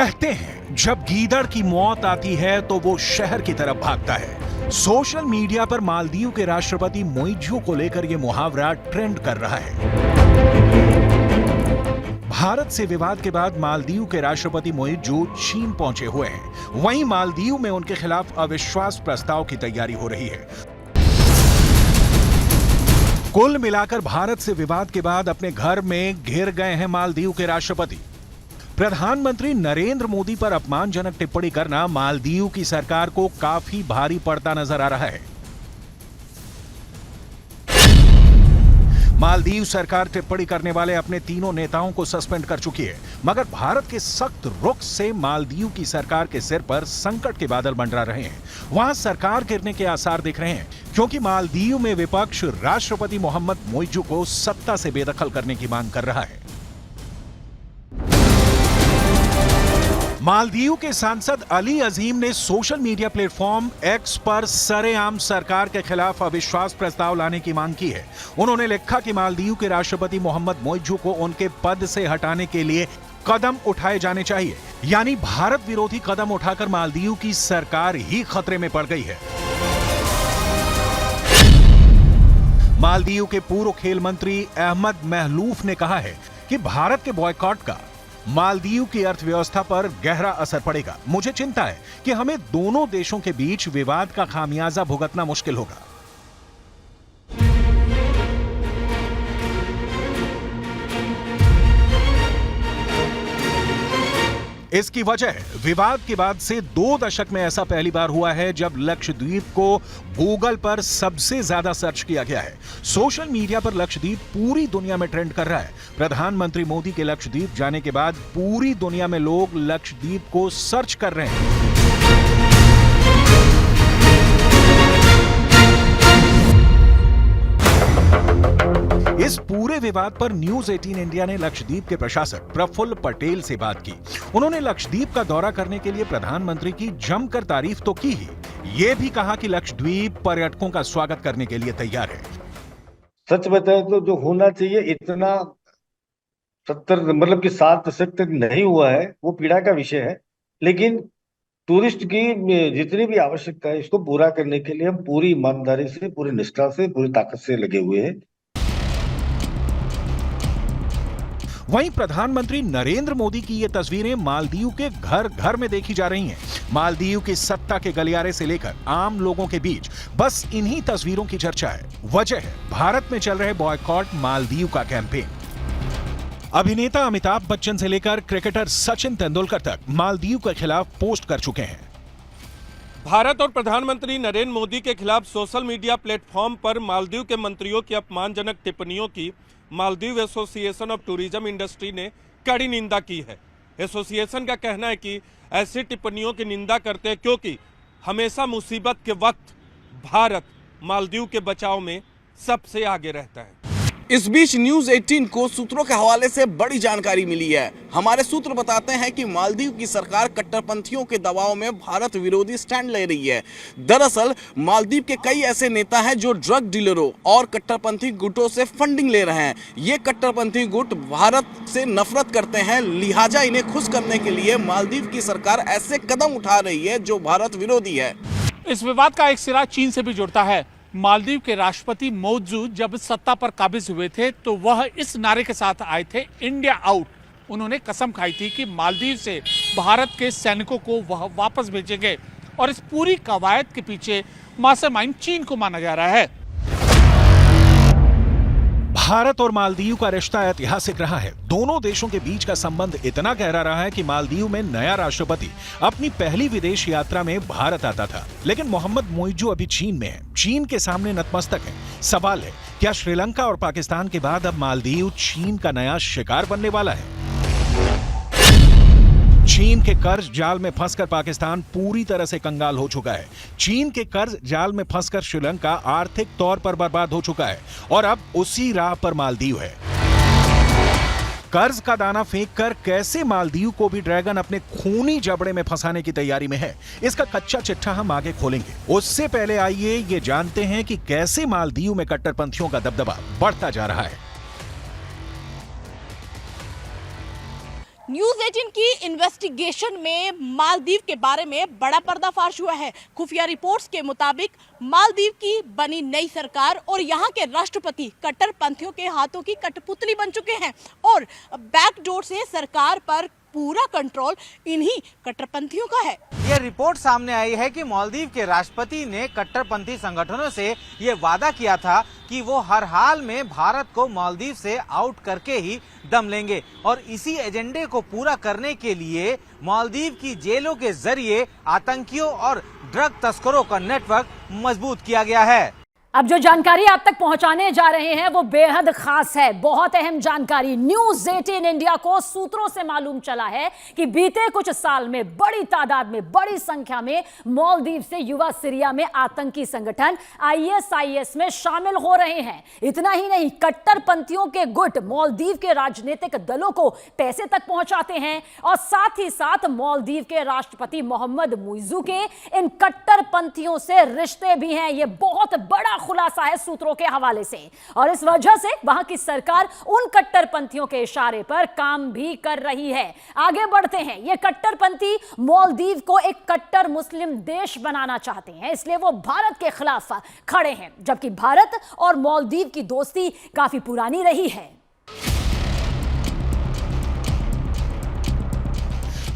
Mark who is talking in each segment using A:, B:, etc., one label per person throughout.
A: कहते हैं जब गीदड़ की मौत आती है तो वो शहर की तरफ भागता है। सोशल मीडिया पर मालदीव के राष्ट्रपति मोइज़ू को लेकर यह मुहावरा ट्रेंड कर रहा है। भारत से विवाद के बाद मालदीव के राष्ट्रपति मोइज़ू चीन पहुंचे हुए हैं। वहीं मालदीव में उनके खिलाफ अविश्वास प्रस्ताव की तैयारी हो रही है। कुल मिलाकर भारत से विवाद के बाद अपने घर में घिर गए हैं मालदीव के राष्ट्रपति। प्रधानमंत्री नरेंद्र मोदी पर अपमानजनक टिप्पणी करना मालदीव की सरकार को काफी भारी पड़ता नजर आ रहा है। मालदीव सरकार टिप्पणी करने वाले अपने तीनों नेताओं को सस्पेंड कर चुकी है, मगर भारत के सख्त रुख से मालदीव की सरकार के सिर पर संकट के बादल मंडरा रहे हैं। वहां सरकार गिरने के आसार दिख रहे हैं, क्योंकि मालदीव में विपक्ष राष्ट्रपति मोहम्मद मोइज़ू को सत्ता से बेदखल करने की मांग कर रहा है। मालदीव के सांसद अली अजीम ने सोशल मीडिया प्लेटफॉर्म एक्स पर सरेआम सरकार के खिलाफ अविश्वास प्रस्ताव लाने की मांग की है। उन्होंने लिखा कि मालदीव के राष्ट्रपति मोहम्मद मोइज़ू को उनके पद से हटाने के लिए कदम उठाए जाने चाहिए, यानी भारत विरोधी कदम उठाकर मालदीव की सरकार ही खतरे में पड़ गई है। मालदीव के पूर्व खेल मंत्री अहमद महलूफ ने कहा है कि भारत के बॉयकॉट का मालदीव की अर्थव्यवस्था पर गहरा असर पड़ेगा। मुझे चिंता है कि हमें दोनों देशों के बीच विवाद का खामियाजा भुगतना मुश्किल होगा। इसकी वजह विवाद के बाद से 2 दशक में ऐसा पहली बार हुआ है जब लक्षद्वीप को गूगल पर सबसे ज्यादा सर्च किया गया है। सोशल मीडिया पर लक्षद्वीप पूरी दुनिया में ट्रेंड कर रहा है। प्रधानमंत्री मोदी के लक्षद्वीप जाने के बाद पूरी दुनिया में लोग लक्षद्वीप को सर्च कर रहे हैं। इस पूरे विवाद पर न्यूज 18 इंडिया ने लक्षद्वीप के प्रशासक प्रफुल्ल पटेल से बात की। उन्होंने लक्षद्वीप का दौरा करने के लिए प्रधानमंत्री की जमकर तारीफ तो की ही, ये भी कहा कि लक्षद्वीप पर्यटकों का स्वागत करने के लिए तैयार है।
B: सच बताए तो जो होना चाहिए इतना 7 दशक तक नहीं हुआ है, वो पीड़ा का विषय है। लेकिन टूरिस्ट की जितनी भी आवश्यकता है, इसको पूरा करने के लिए हम पूरी ईमानदारी से, पूरी निष्ठा से, पूरी ताकत से लगे हुए हैं।
A: वहीं प्रधानमंत्री नरेंद्र मोदी की ये तस्वीरें मालदीव के घर घर में देखी जा रही हैं। मालदीव की सत्ता के गलियारे से लेकर आम लोगों के बीच बस इन्हीं तस्वीरों की चर्चा है। वजह है भारत में चल रहे बॉयकॉट मालदीव का कैंपेन। अभिनेता अमिताभ बच्चन से लेकर क्रिकेटर सचिन तेंदुलकर तक मालदीव के खिलाफ पोस्ट कर चुके हैं।
C: भारत और प्रधानमंत्री नरेंद्र मोदी के खिलाफ सोशल मीडिया प्लेटफॉर्म पर मालदीव के मंत्रियों की अपमानजनक टिप्पणियों की Maldives association of tourism industry ने कड़ी निंदा की है। एसोसिएशन का कहना है कि ऐसी टिप्पणियों की निंदा करते हैं क्योंकि हमेशा मुसीबत के वक्त भारत मालदीव के बचाव में सबसे आगे रहता है।
D: इस बीच न्यूज 18 को सूत्रों के हवाले से बड़ी जानकारी मिली है। हमारे सूत्र बताते हैं कि मालदीव की सरकार कट्टरपंथियों के दबाव में भारत विरोधी स्टैंड ले रही है। दरअसल मालदीव के कई ऐसे नेता हैं जो ड्रग डीलरों और कट्टरपंथी गुटों से फंडिंग ले रहे हैं। ये कट्टरपंथी गुट भारत से नफरत करते हैं, लिहाजा इन्हें खुश करने के लिए मालदीव की सरकार ऐसे कदम उठा रही है जो भारत विरोधी है।
E: इस विवाद का एक सिरा चीन से भी जुड़ता है। मालदीव के राष्ट्रपति मोइज़ू जब सत्ता पर काबिज हुए थे तो वह इस नारे के साथ आए थे, इंडिया आउट। उन्होंने कसम खाई थी कि मालदीव से भारत के सैनिकों को वह वापस भेजेंगे और इस पूरी कवायद के पीछे मास्टरमाइंड चीन को माना जा रहा है।
A: भारत और मालदीव का रिश्ता ऐतिहासिक रहा है। दोनों देशों के बीच का संबंध इतना गहरा रहा है कि मालदीव में नया राष्ट्रपति अपनी पहली विदेश यात्रा में भारत आता था। लेकिन मोहम्मद मोइज़ू अभी चीन में है, चीन के सामने नतमस्तक है। सवाल है, क्या श्रीलंका और पाकिस्तान के बाद अब मालदीव चीन का नया शिकार बनने वाला है? चीन के कर्ज जाल में फंसकर पाकिस्तान पूरी तरह से कंगाल हो चुका है। चीन के कर्ज जाल में फंसकर श्रीलंका आर्थिक तौर पर बर्बाद हो चुका है और अब उसी राह पर मालदीव है। कर्ज का दाना फेंककर कैसे मालदीव को भी ड्रैगन अपने खूनी जबड़े में फंसाने की तैयारी में है, इसका कच्चा चिट्ठा हम आगे खोलेंगे। उससे पहले आइए ये जानते हैं कि कैसे मालदीव में कट्टरपंथियों का दबदबा बढ़ता जा रहा है।
F: न्यूज़ 18 की इन्वेस्टिगेशन में मालदीव के बारे में बड़ा पर्दाफाश हुआ है। खुफिया रिपोर्ट्स के मुताबिक मालदीव की बनी नई सरकार और यहाँ के राष्ट्रपति कट्टरपंथियों के हाथों की कठपुतली बन चुके हैं और बैकडोर से सरकार पर पूरा कंट्रोल इन्हीं कट्टरपंथियों का है।
G: यह रिपोर्ट सामने आई है कि मालदीव के राष्ट्रपति ने कट्टरपंथी संगठनों से ये वादा किया था कि वो हर हाल में भारत को मालदीव से आउट करके ही दम लेंगे और इसी एजेंडे को पूरा करने के लिए मालदीव की जेलों के जरिए आतंकियों और ड्रग तस्करों का नेटवर्क मजबूत किया गया है।
H: अब जो जानकारी आप तक पहुंचाने जा रहे हैं वो बेहद खास है, बहुत अहम जानकारी। न्यूज़ 18 इंडिया को सूत्रों से मालूम चला है कि बीते कुछ साल में बड़ी तादाद में, बड़ी संख्या में मालदीव से युवा सीरिया में आतंकी संगठन ISIS में शामिल हो रहे हैं। इतना ही नहीं, कट्टरपंथियों के गुट मालदीव के राजनीतिक दलों को पैसे तक पहुंचाते हैं और साथ ही साथ मालदीव के राष्ट्रपति मोहम्मद मुइज़ू के इन कट्टरपंथियों से रिश्ते भी हैं। यह बहुत बड़ा खुलासा है सूत्रों के हवाले से और इस वजह से वहां की सरकार उन कट्टरपंथियों के इशारे पर काम भी कर रही है। आगे बढ़ते हैं। ये कट्टरपंथी मालदीव को एक कट्टर मुस्लिम देश बनाना चाहते हैं, इसलिए वो भारत के खिलाफ खड़े हैं, जबकि भारत और मालदीव की दोस्ती काफी पुरानी रही है।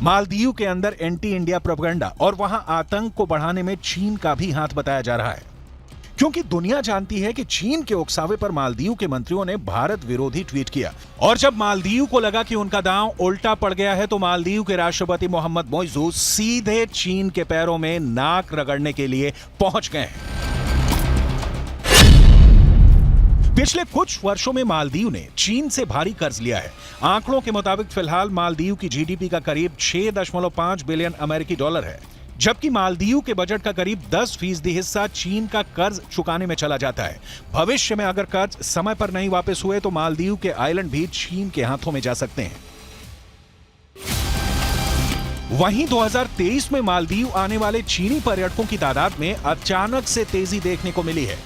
A: मालदीव के अंदर एंटी इंडिया प्रोपेगेंडा और वहां आतंक को बढ़ाने में चीन का भी हाथ बताया जा रहा है, क्योंकि दुनिया जानती है कि चीन के उकसावे पर मालदीव के मंत्रियों ने भारत विरोधी ट्वीट किया और जब मालदीव को लगा कि उनका दांव उल्टा पड़ गया है तो मालदीव के राष्ट्रपति मोहम्मद मुइज़ू सीधे चीन के पैरों में नाक रगड़ने के लिए पहुंच गए हैं। पिछले कुछ वर्षों में मालदीव ने चीन से भारी कर्ज लिया है। आंकड़ों के मुताबिक फिलहाल मालदीव की GDP का करीब 6.5 बिलियन अमेरिकी डॉलर है, जबकि मालदीव के बजट का करीब 10% हिस्सा चीन का कर्ज चुकाने में चला जाता है। भविष्य में अगर कर्ज समय पर नहीं वापस हुए तो मालदीव के आइलैंड भी चीन के हाथों में जा सकते हैं। वहीं 2023 में मालदीव आने वाले चीनी पर्यटकों की तादाद में अचानक से तेजी देखने को मिली है।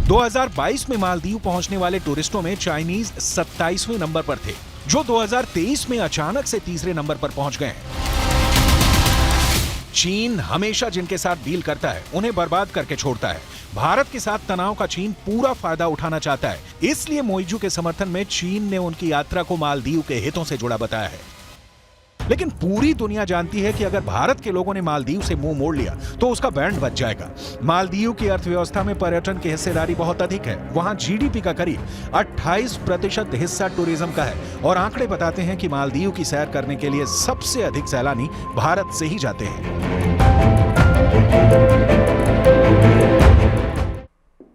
A: 2022 में मालदीव पहुंचने वाले टूरिस्टों में चाइनीज 27वें नंबर पर थे, जो 2023 में अचानक से तीसरे नंबर पर पहुंच गए हैं। चीन हमेशा जिनके साथ डील करता है उन्हें बर्बाद करके छोड़ता है। भारत के साथ तनाव का चीन पूरा फायदा उठाना चाहता है, इसलिए मुइज़ू के समर्थन में चीन ने उनकी यात्रा को मालदीव के हितों से जुड़ा बताया है। लेकिन पूरी दुनिया जानती है कि अगर भारत के लोगों ने मालदीव से मुंह मोड़ लिया तो उसका बैंड बच जाएगा। मालदीव की अर्थव्यवस्था में पर्यटन की हिस्सेदारी बहुत अधिक है। वहां GDP का करीब 28% हिस्सा टूरिज्म का है और आंकड़े बताते हैं कि मालदीव की सैर करने के लिए सबसे अधिक सैलानी भारत से ही जाते हैं।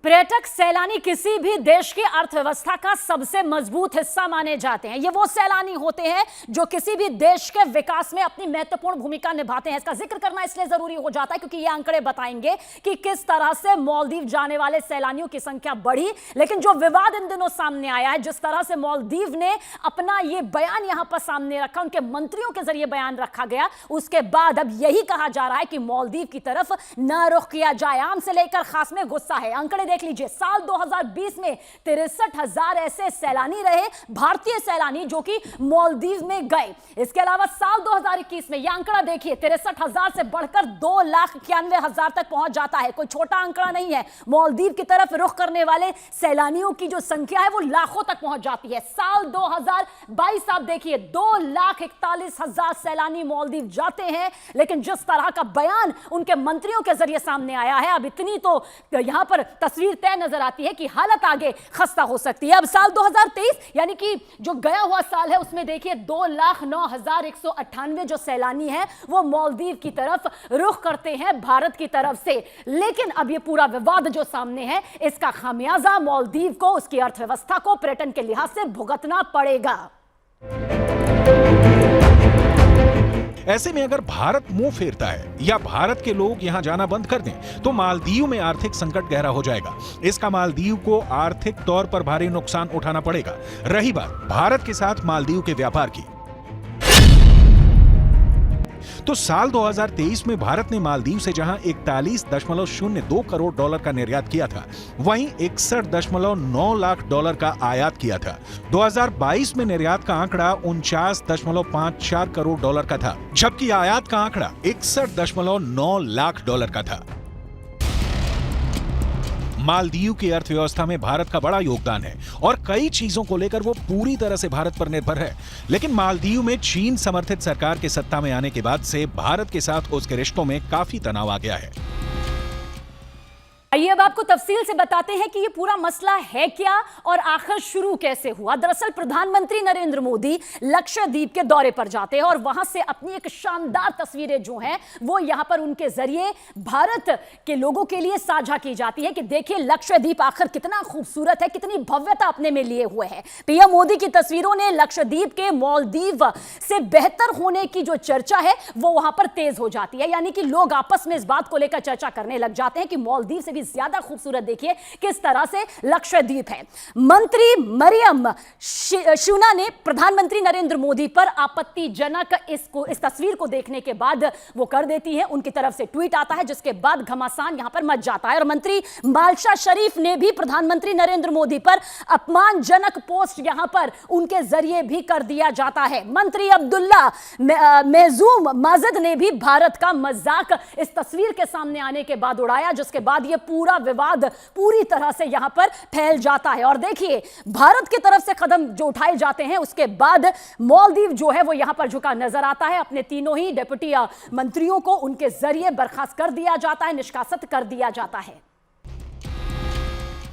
H: पर्यटक सैलानी किसी भी देश की अर्थव्यवस्था का सबसे मजबूत हिस्सा माने जाते हैं। ये वो सैलानी होते हैं जो किसी भी देश के विकास में अपनी महत्वपूर्ण भूमिका निभाते हैं। इसका जिक्र करना इसलिए जरूरी हो जाता है क्योंकि ये आंकड़े बताएंगे कि किस तरह से मालदीव जाने वाले सैलानियों की संख्या बढ़ी। लेकिन जो विवाद इन दिनों सामने आया है, जिस तरह से मालदीव ने अपना ये बयान यहां पर सामने रखा, उनके मंत्रियों के जरिए बयान रखा गया, उसके बाद अब यही कहा जा रहा है कि मालदीव की तरफ न रुख किया जाए। आम से लेकर खास में गुस्सा है। आंकड़े देख लीजिए, साल 2020 में 63,000 ऐसे सैलानी रहे, भारतीय सैलानी, जो कि मालदीव में गए। इसके अलावा साल 2021 में यह आंकड़ा देखिए, 63,000 से बढ़कर 2,91,000 तक पहुंच जाता है। कोई छोटा आंकड़ा नहीं है। मालदीव की तरफ रुख करने वाले सैलानियों की जो संख्या है वो लाखों तक पहुंच जाती है। साल 2022 आप देखिए, 2,41,000 सैलानी मालदीव जाते हैं। लेकिन जिस तरह का बयान उनके मंत्रियों के जरिए सामने आया है, अब इतनी तो यहां पर तस्वीर तय नजर आती है कि हालत आगे खस्ता हो सकती है। अब साल 2023 यानी कि जो गया हुआ साल है, उसमें देखिए 2,09,198 जो सैलानी हैं वो मालदीव की तरफ रुख करते हैं भारत की तरफ से। लेकिन अब ये पूरा विवाद जो सामने है, इसका खामियाजा मालदीव को, उसकी अर्थव्यवस्था को पर्यटन के लिहाज से भुगतना पड़ेगा।
A: ऐसे में अगर भारत मुंह फेरता है या भारत के लोग यहां जाना बंद कर दें तो मालदीव में आर्थिक संकट गहरा हो जाएगा। इसका मालदीव को आर्थिक तौर पर भारी नुकसान उठाना पड़ेगा। रही बात भारत के साथ मालदीव के व्यापार की, तो साल 2023 में भारत ने मालदीव से जहां 41.02 करोड़ डॉलर का निर्यात किया था, वहीं 61.9 लाख डॉलर का आयात किया था। 2022 में निर्यात का आंकड़ा 49.54 करोड़ डॉलर का था, जबकि आयात का आंकड़ा 61.9 लाख डॉलर का था। मालदीव की अर्थव्यवस्था में भारत का बड़ा योगदान है और कई चीजों को लेकर वो पूरी तरह से भारत पर निर्भर है। लेकिन मालदीव में चीन समर्थित सरकार के सत्ता में आने के बाद से भारत के साथ उसके रिश्तों में काफी तनाव आ गया है।
H: आइए अब आपको तफसील से बताते हैं कि ये पूरा मसला है क्या और आखिर शुरू कैसे हुआ। दरअसल प्रधानमंत्री नरेंद्र मोदी लक्षद्वीप के दौरे पर जाते हैं और वहां से अपनी एक शानदार तस्वीरें जो हैं वो यहां पर उनके जरिए भारत के लोगों के लिए साझा की जाती है कि देखिए लक्षद्वीप आखिर कितना खूबसूरत है, कितनी भव्यता अपने में लिए हुए है। पीएम मोदी की तस्वीरों ने लक्षद्वीप के मालदीव से बेहतर होने की जो चर्चा है वो वहां पर तेज हो जाती है, यानी कि लोग आपस में इस बात को लेकर चर्चा करने लग जाते हैं कि मालदीव से भी ज्यादा खूबसूरत देखिए किस तरह से लक्षद्वीप है। मंत्री मरियम शूना ने प्रधानमंत्री नरेंद्र मोदी पर आपत्तिजनक इस तस्वीर को देखने के बाद वो कर देती है, उनकी तरफ से ट्वीट आता है जिसके बाद घमासान यहां पर मच जाता है। और मंत्री मालशा शरीफ ने भी प्रधानमंत्री नरेंद्र मोदी पर अपमानजनक पोस्ट यहां पर उनके जरिए भी कर दिया जाता है। मंत्री अब्दुल्ला मेजूम माजिद ने भी भारत का मजाक इस तस्वीर के सामने आने के बाद उड़ाया, जिसके बाद यह पूरा विवाद पूरी तरह से यहां पर फैल जाता है। और देखिए भारत की तरफ से कदम जो उठाए जाते हैं उसके बाद मालदीव जो है वो यहां पर झुका नजर आता है। अपने तीनों ही डिप्टी मंत्रियों को उनके जरिए बर्खास्त कर दिया जाता है, निष्कासित कर दिया जाता है।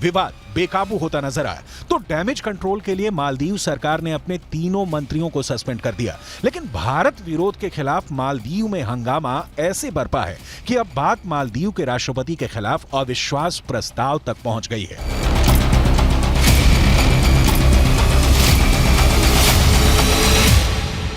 A: विवाद बेकाबू होता नजर आया तो डैमेज कंट्रोल के लिए मालदीव सरकार ने अपने तीनों मंत्रियों को सस्पेंड कर दिया। लेकिन भारत विरोध के खिलाफ मालदीव में हंगामा ऐसे बरपा है कि अब बात मालदीव के राष्ट्रपति के खिलाफ अविश्वास प्रस्ताव तक पहुंच गई है।